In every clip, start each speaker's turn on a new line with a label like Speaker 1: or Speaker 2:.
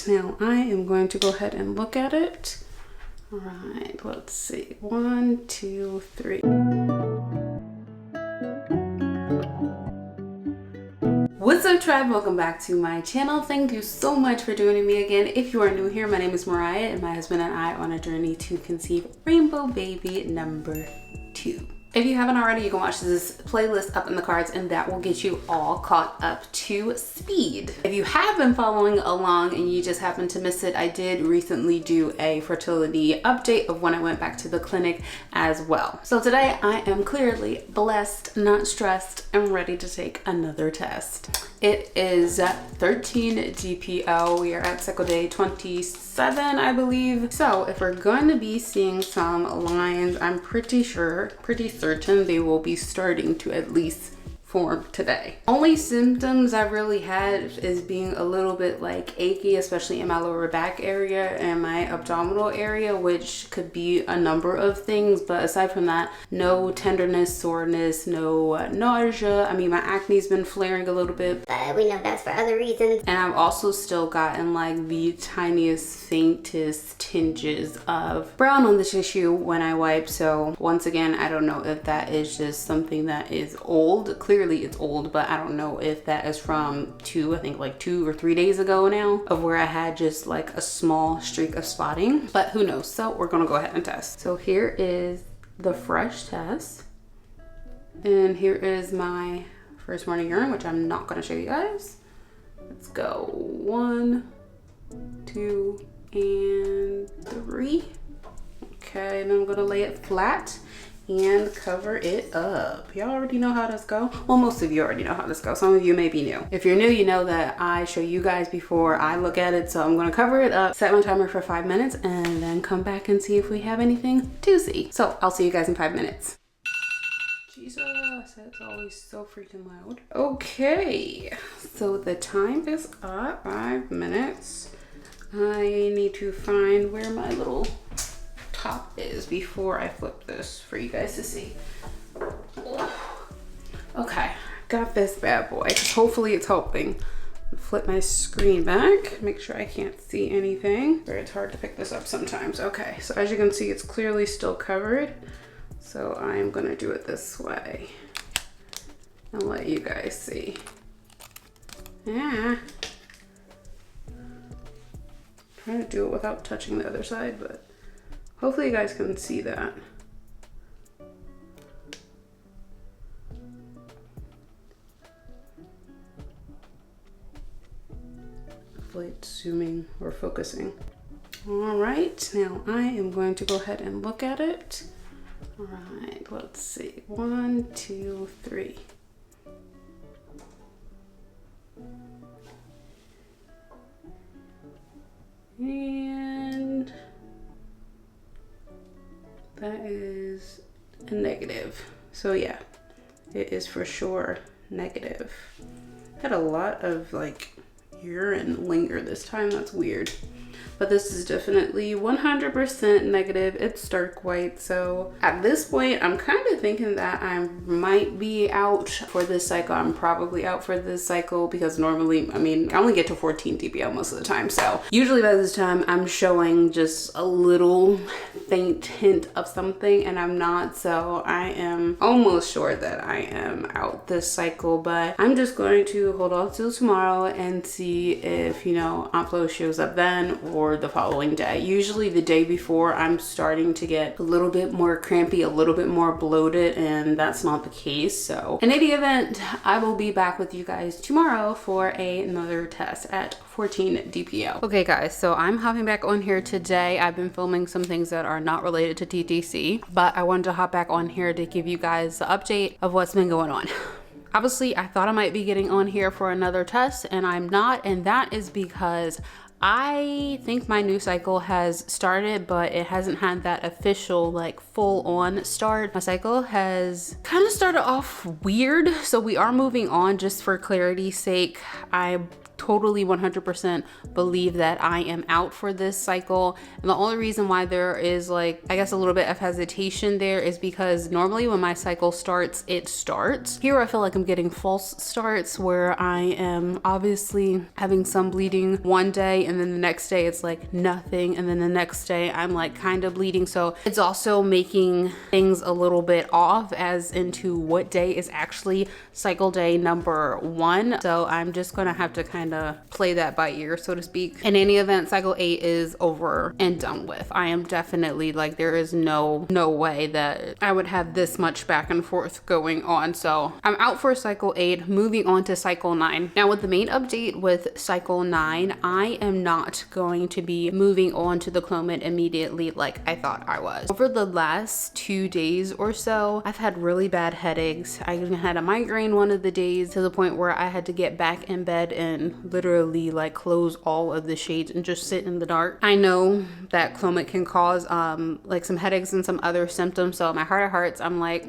Speaker 1: now I am going to go ahead and look at it. All right, let's see. 1, 2, 3. What's up, tribe? Welcome back to my channel. Thank you so much for joining me again. If you are new here, my name is Mariah and my husband and I are on a journey to conceive rainbow baby number 2. If you haven't already, you can watch this playlist up in the cards and that will get you all caught up to speed. If you have been following along and you just happen to miss it, I did recently do a fertility update of when I went back to the clinic as well. So today I am clearly blessed, not stressed, and ready to take another test. It is 13 DPO. We are at cycle day 27, I believe. So if we're going to be seeing some lines, I'm pretty certain they will be starting to at least form today. Only symptoms I've really had is being a little bit like achy, especially in my lower back area and my abdominal area, which could be a number of things. But aside from that, no tenderness, soreness, no nausea. I mean, my acne's been flaring a little bit,
Speaker 2: but we know that's for other reasons.
Speaker 1: And I've also still gotten like the tiniest, faintest tinges of brown on the tissue when I wipe. So once again, I don't know if that is just something that is old. Clearly it's old, but I don't know if that is from I think like 2 or 3 days ago now, of where I had just like a small streak of spotting, but who knows. So we're gonna go ahead and test. So here is the fresh test, and here is my first morning urine, which I'm not gonna show you guys. Let's go 1, 2, and 3. Okay, and then I'm gonna lay it flat and cover it up. Y'all already know how this go. Well, most of you already know how this goes. Some of you may be new. If you're new, you know that I show you guys before I look at it. So I'm gonna cover it up, set my timer for 5 minutes, and then come back and see if we have anything to see. So I'll see you guys in 5 minutes. Jesus, that's always so freaking loud. Okay, so the time is up. 5 minutes. I need to find where my little top is before I flip this for you guys to see. Okay, got this bad boy. Hopefully it's helping. Flip my screen back, make sure I can't see anything. It's hard to pick this up sometimes. Okay, so as you can see, it's clearly still covered. So I'm gonna do it this way and let you guys see. Yeah. Trying to do it without touching the other side, but hopefully you guys can see that. Hopefully it's zooming or focusing. All right, now I am going to go ahead and look at it. All right, let's see. 1, 2, 3. And that is a negative. So yeah, it is for sure negative. Had a lot of like urine linger this time. That's weird. But this is definitely 100% negative. It's stark white. So at this point, I'm kind of thinking that I might be out for this cycle. I'm probably out for this cycle because normally, I mean, I only get to 14 DPO most of the time. So usually by this time I'm showing just a little faint hint of something, and I'm not. So I am almost sure that I am out this cycle, but I'm just going to hold off till tomorrow and see if, you know, Aunt Flo shows up then or the following day. Usually the day before, I'm starting to get a little bit more crampy, a little bit more bloated, and that's not the case. So in any event, I will be back with you guys tomorrow for another test at 14 DPO. Okay guys, so I'm hopping back on here today. I've been filming some things that are not related to TTC, but I wanted to hop back on here to give you guys the update of what's been going on. Obviously, I thought I might be getting on here for another test, and I'm not, and that is because I think my new cycle has started, but it hasn't had that official like full on start. My cycle has kind of started off weird, so we are moving on. Just for clarity's sake, I totally 100% believe that I am out for this cycle. And the only reason why there is like, I guess a little bit of hesitation there is because normally when my cycle starts, it starts. Here I feel like I'm getting false starts where I am obviously having some bleeding one day and then the next day it's like nothing, and then the next day I'm like kind of bleeding. So it's also making things a little bit off as into what day is actually cycle day number 1. So I'm just gonna have to kind of play that by ear, so to speak. In any event, cycle 8 is over and done with. I am definitely like, there is no way that I would have this much back and forth going on. So I'm out for cycle 8, moving on to cycle 9. Now with the main update with cycle 9, I am not going to be moving on to the Clomid immediately like I thought I was. Over the last 2 days or so, I've had really bad headaches. I even had a migraine one of the days to the point where I had to get back in bed and literally like close all of the shades and just sit in the dark. I know that Clomid can cause like some headaches and some other symptoms, so my heart of hearts, I'm like,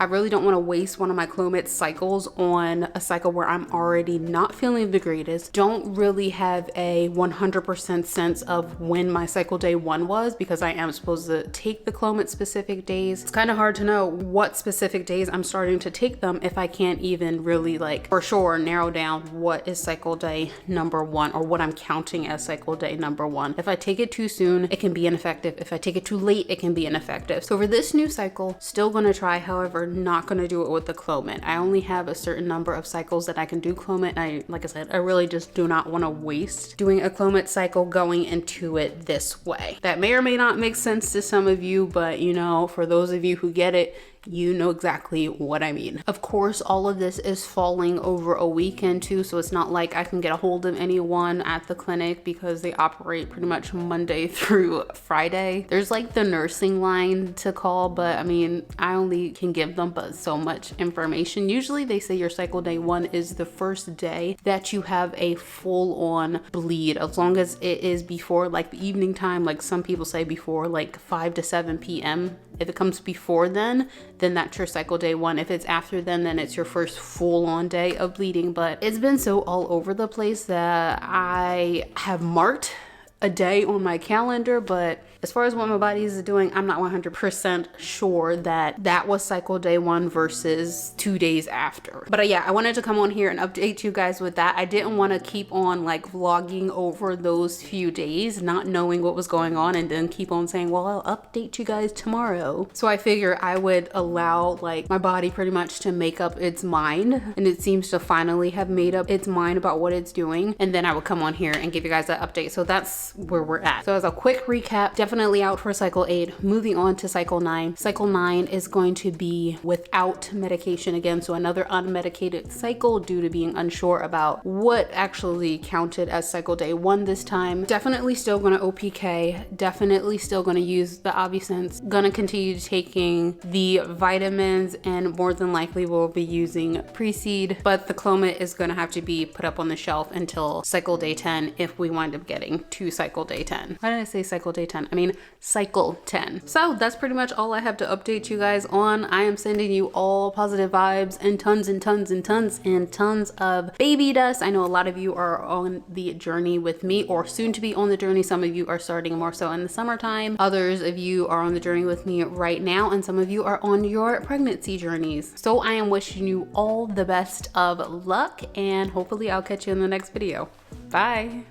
Speaker 1: I really don't want to waste one of my Clomid cycles on a cycle where I'm already not feeling the greatest. Don't really have a 100% sense of when my cycle day 1 was, because I am supposed to take the Clomid specific days. It's kind of hard to know what specific days I'm starting to take them if I can't even really like for sure narrow down what is cycle day number 1 or what I'm counting as cycle day number 1. If I take it too soon, it can be ineffective. If I take it too late, it can be ineffective. So for this new cycle, still gonna try, however, not gonna do it with the Clomid. I only have a certain number of cycles that I can do Clomid. Like I said, I really just do not want to waste doing a Clomid cycle going into it this way. That may or may not make sense to some of you, but you know, for those of you who get it, you know exactly what I mean. Of course, all of this is falling over a weekend too, so it's not like I can get a hold of anyone at the clinic because they operate pretty much Monday through Friday. There's like the nursing line to call, but I mean, I only can give them but so much information. Usually they say your cycle day 1 is the first day that you have a full-on bleed, as long as it is before like the evening time. Like some people say before like 5 to 7 p.m. If it comes before then that's your cycle day 1. If it's after then it's your first full-on day of bleeding. But it's been so all over the place that I have marked a day on my calendar, but as far as what my body is doing, I'm not 100% sure that that was cycle day 1 versus 2 days after. But yeah, I wanted to come on here and update you guys with that. I didn't want to keep on like vlogging over those few days, not knowing what was going on, and then keep on saying, well, I'll update you guys tomorrow. So I figure I would allow like my body pretty much to make up its mind, and it seems to finally have made up its mind about what it's doing, and then I would come on here and give you guys that update. So that's where we're at. So as a quick recap, definitely out for cycle 8, moving on to cycle 9. Cycle 9 is going to be without medication again, so another unmedicated cycle due to being unsure about what actually counted as cycle day 1 this time. Definitely still gonna OPK, definitely still gonna use the Obisense, gonna continue taking the vitamins, and more than likely will be using pre-seed, but the Clomid is gonna have to be put up on the shelf until cycle day 10 if we wind up getting to cycle day 10. Why did I say cycle day 10? I mean cycle 10. So that's pretty much all I have to update you guys on. I am sending you all positive vibes and tons and tons and tons and tons of baby dust. I know a lot of you are on the journey with me, or soon to be on the journey. Some of you are starting more so in the summertime. Others of you are on the journey with me right now, and some of you are on your pregnancy journeys. So I am wishing you all the best of luck, and hopefully I'll catch you in the next video. Bye.